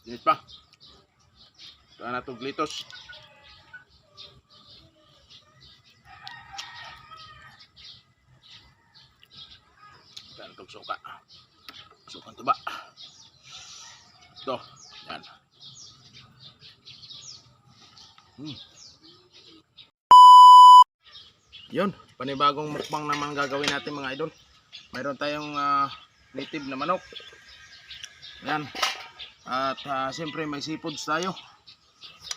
Init pa. Ito na itong glitos. Ito na itong suka. Sukang tuba. Ito. Yan. Yun. Panibagong mukbang naman gagawin natin mga idol. Mayroon tayong native na manok. Yan. At siyempre may seafoods tayo.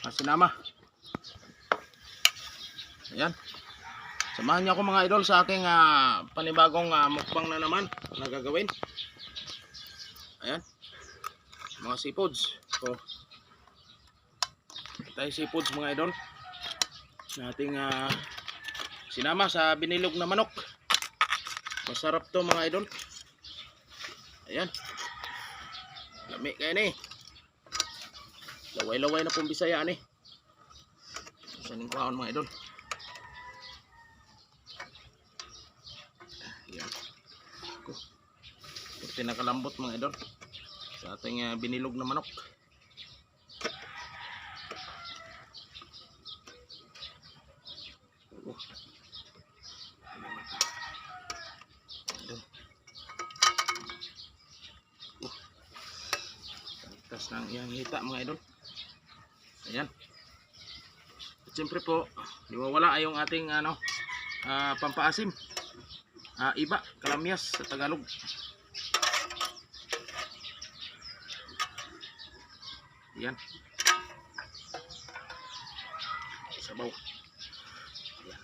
Sinama. Ayan. Samahan niyo ako mga idol sa aking panibagong mukbang na naman na gagawin. Ayan. Mga seafoods. So, tayo seafoods mga idol. Nating sinama sa binilog na manok. Masarap to mga idol. Ayan. Lami kayo ni. Laway-laway na pong Bisaya ni. Saning kuhaon mga idol. Ayan. Ito nakalambot mga idol. Sa ating binilog na manok. Tas ng iyang hita mga idol. Ayan. At siyempre po, di mawala yung ating pampaasim. Iba, kalamyas sa Tagalog. Ayan. Sabaw. Ayan.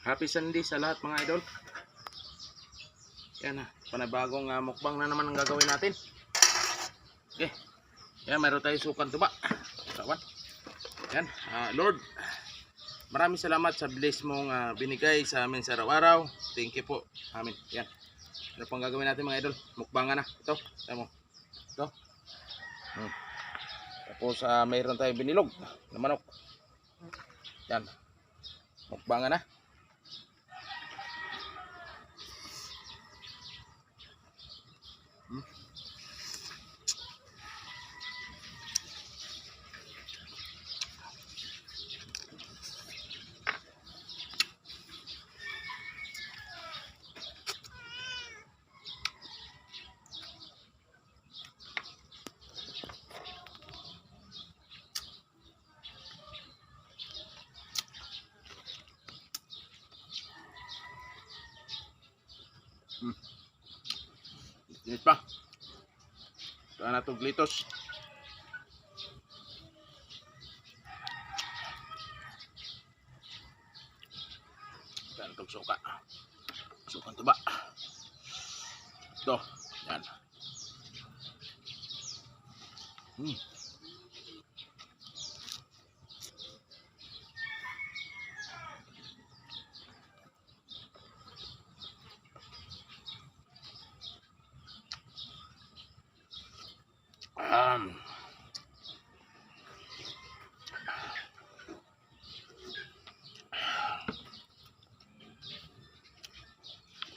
Happy Sunday sa lahat mga idol. Yan panibagong mukbang na naman ang gagawin natin. Okay. Yan, mayroon tayong sukang tuba. Kawan. Yan, Lord, maraming salamat sa bless mong binigay sa amin sa araw-araw. Thank you po. Amin. Yan. Ano pang gagawin natin mga idol? Mukbangan na. Ito. Tama mo. Ito. Tapos mayroon tayong binilog na manok. Yan. Mukbangan na. Init pa. Ito na itong glitos. Ito na itong suka. Sukang tuba. Ito. Yan.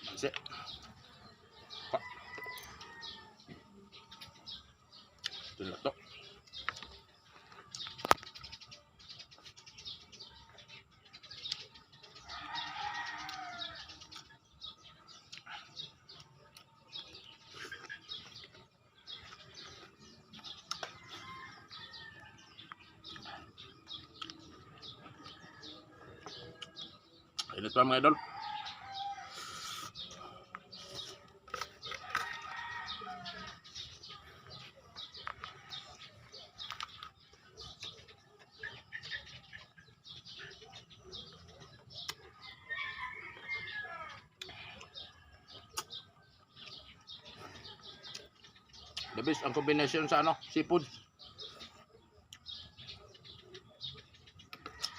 Mansi. Pa. Ito na ito. Init pa mga idol. The best ang kombinasyon sa seafood.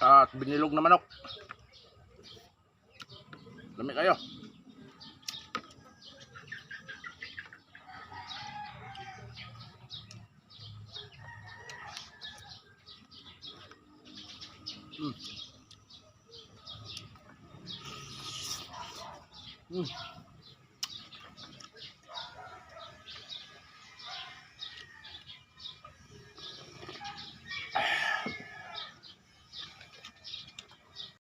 At binilog na manok. Lami kayo. Mm.